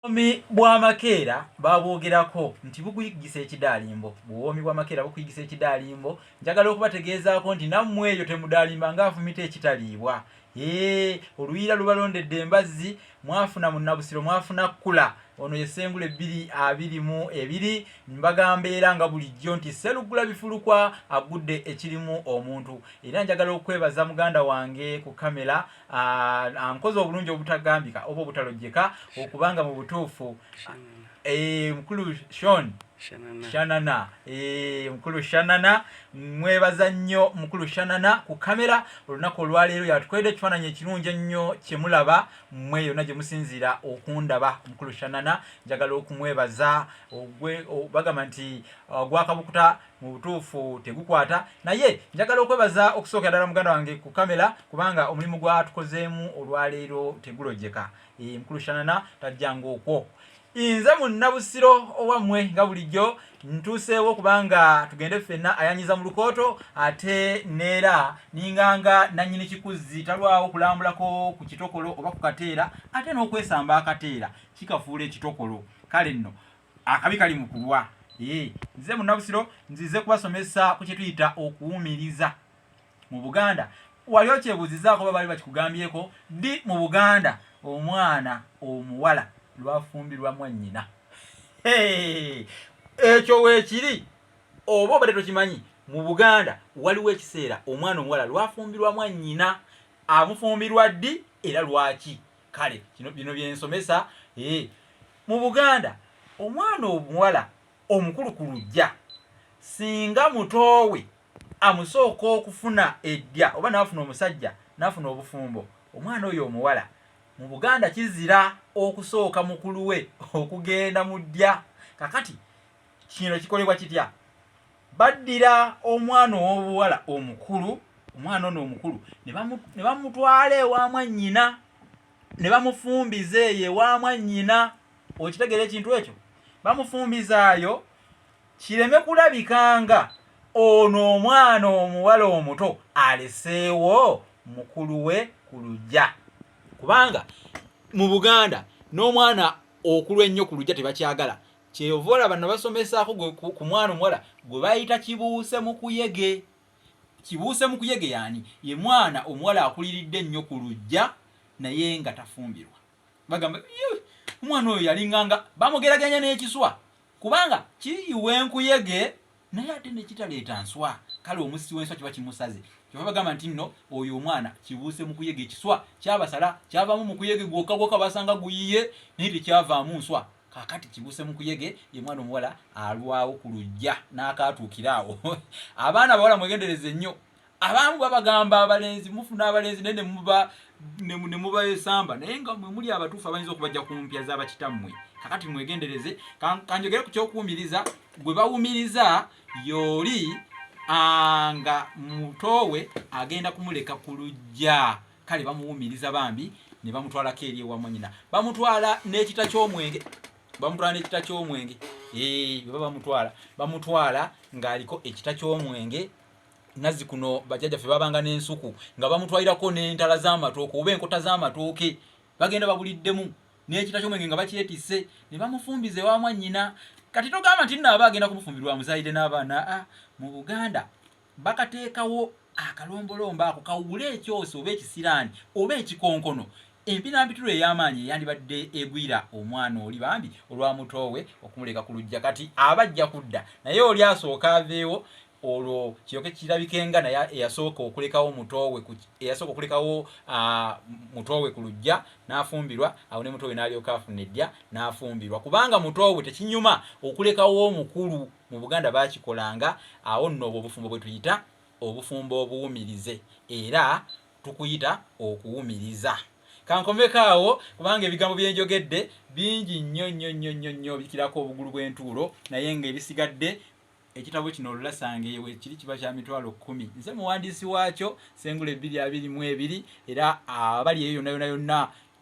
Obuwoomi bwa makeera babwogerako nti bukuyigisa ekidaalimbo. Buwoomi bwa makeera bukuyigisa ekidaalimbo. Njagala okubategeezaako nti nammwe eyo temudaalimba ng'afumita ekitaliibwa. Oluyiira lubalondedde embazzi, mwafuna mu Nabusiro, mwafuna kkula. Ono ye Ssengule 222 mbagamba era nga bulijjo nti Sseruggula bifulukwa agudde ekirimu omuntu. Era njagala okwebaza muganda wange ku kamera ankoze obulungi obutagambika oba obutalojjeka okubanga mu butuufu mukulu Shanana mukulu Shanana mwebaza nnyo mukulu Shanana ku kamera olunaku olwaleero yatukwedde ekifaananyi ekirungi ennyo kye mulaba mmwe yonna gye musinziira okundaba mukulu Shanana. Njagala okumwebaza bagamba nti gwakabukuta mu butuufu tegukwata, naye njagala okwebaza okusookera ddala muganda wange ku kamera kubanga omulimu gwatukozeemu olwaleero tegulojjeka. Mukulu Shanana tajjanga okwo. Nze mu Nabusiro owammwe nga bulijjo ntuuseewo kubanga tugende ffenna ayanyiza mu lukooto ate neera ninganga nannyini kikuzzi talwawo kulambulako ku kitokolo oba ku kateera ate n'okwesamba akateera kikafuula ekitokolo. Kale nno akabi kali mu kulwa. Nze mu Nabusiro nzize kubasomesa ku kye tuyita okuwumiriza mu Buganda. Wali okyebuuzizaako oba baali bakikugambyeko ddi mu Buganda omwana omuwala lwafumbirwa mwannyina? Ekyo weekiri oba obadde tokimanyi. Mu Buganda waliwo ekiseera omwana omuwala lwafumbirwa mwannyina. Amufumbirwa ddi era lwaki? Kale bino byensomesa. Mu Buganda omwana omuwala omukulu ku luggya singa mutoowe amusooka okufuna eddya oba n'afuna omusajja n'afuna obufumbo, omwana oyo omuwala mu Buganda kizira okusooka mukulu we okugenda mu ddya. Kakati kino kikolebwa kitya? Baddira omwana ow'obuwala omukulu, omwana ono omukulu ne bamutwala ewa mwannyina ne bamufumbiza eyo ewa mwannyina. Okitegeera ekintu ekyo? Bamufumbizaayo kireme kulabikanga ono omwana omuwala omuto aleseewo mukulu we ku luggya. Kubanga mu Buganda n'omwana okulu ennyo ku luggya tebakyagala. Kyova olaba ne basomesaako ku mwana omuwala gwe bayita kibuuse mu kuyege. Kibuuse mu kuyege yaani ye mwana omuwala akuliridde ennyo ku luggya naye nga tafumbirwa. Bagamba omwana oyo yalinganga bamugeraganya n'ekiswa kubanga kiyiwa enkuyege naye ate ne kitaleeta nswa. Kale omusisi w'enswa kiba kimusaze. Kyova bagamba nti nno oyo omwana kibuuse mu kuyege, ekiswa kyabasala kyavaamu mu kuyege gwokka basanga guyiye naye tekyavaamu nswa. Kakati kibuuse mu kuyege ye mwana omuwala alwawo ku luggya n'akaatuukira awo. Abaana abawala mwegendereze nnyo. Abamu babagamba abalenzi mufuna abalenzi naye ne mubayesamba naye nga mwe muli abatuufu abayinza okubajja ku mpya z'abakitammwe. Kakati mwegendereze. Kanjogere ku ky'okuwumiriza. Gwe bawumiriza y'oli nga mutoowe agenda kumuleka ku luggya. Kale bamuwumiriza bambi ne bamutwalako eri ewa mwannyina. Bamutwala n'ekita ky'omwenge. Bamutwala ng'aliko ekita ky'omwenge. Nazi kuno bajjajjaffe babanga n'ensuku nga bamutwalirako n'entala z'amatooke oba enkota z'amatooke. Bagenda babuliddemu n'ekita ky'omwenge nga bakyetisse ne bamufumbiza ewa mwannyina. Kati togamba nti nno aba agenda kumufumbirwa muzaalide n'abaana. Mu Buganda bakateekawo akalombolombo ako kawule ekyoso oba ekisiraani oba ekikonkono. Empinampitula ey'amaanyi eyandibadde egwira omwana oli bambi olwamutoowe okumuleka ku luggya. Kati abajja kudda naye oli asooka aveewo olwo kiyoke kirabikenga naye eyasooka okulekawo mutoowe ku luggya n'afumbirwa. Awo ne mutoowe n'alyoka afuna eddya n'afumbirwa kubanga mutoowe tekinyuma okulekawo omukulu. Mu Buganda baakikolanga. Awo nno obwo obufumbo bwe tuyita obufumbo obuwumirize era tukuyita okuwumiriza. Kankomekaawo kubanga ebigambo bye njogedde bingi nnyo bikirako obugulu bw'entuulo naye ng'ebisigadde ekitabo kino olulasange weekiri kiba kya mitwalo 10. Nze muwandiisi waakyo Ssengule 222 era abali eyo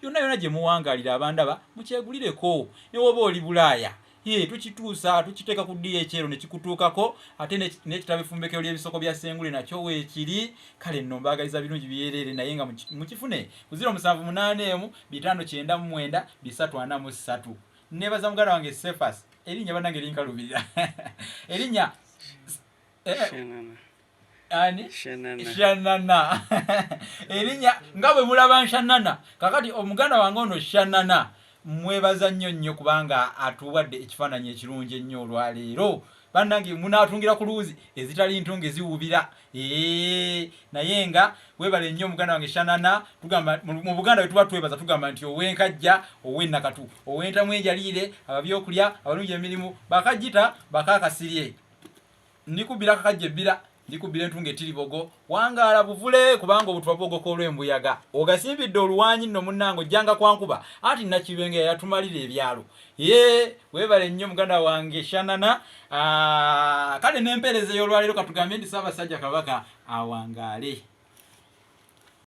yonna gye muwangaalira abandaba mukyegulireko. Ne woba oli Bulaaya tukituusa tukiteeka ku DHL ne kikutuukako ate n'ekitabo effumbekero ly'ebisoko bya Ssengule nakyo weekiri. Kale nno mbaagaliza birungi byereere naye nga mukifune ku 078 599 343. nebaza muganda wange Cephas erinnya bannange linkalubirira erinnya ani Shanana erinnya nga bwe mulaba Shanana kakati omuganda wange ono Shanana mwebaza nnyo kubanga atuwadde ekifaananyi ekirungi ennyo olwaleero bannange munaatungira ku luuzi ezitali ntunge ziwubira naye nga webale nnyo omuganda wange Shanana tugamba mu Buganda bwe tuba twebaza tugamba nti ow'enkajja ow'ennakatu ow'entamu enjaliire ababyokulya abalungi emirimu bakajita bakakasirye ndikubira kakajja ebbira ndikubira entunga etiribogo wangaala buvule kubanga obutwa bwogoko olw'embuyaga ogasimbidde oluwanyi nno munnango ojjanga kwankuba ati Nakibenge yatumalira ebyalo webale nnyo muganda wange Shanana kale n'empeereza ey'olwaleero katugambye nti Ssaabasajja Kabaka awangaale.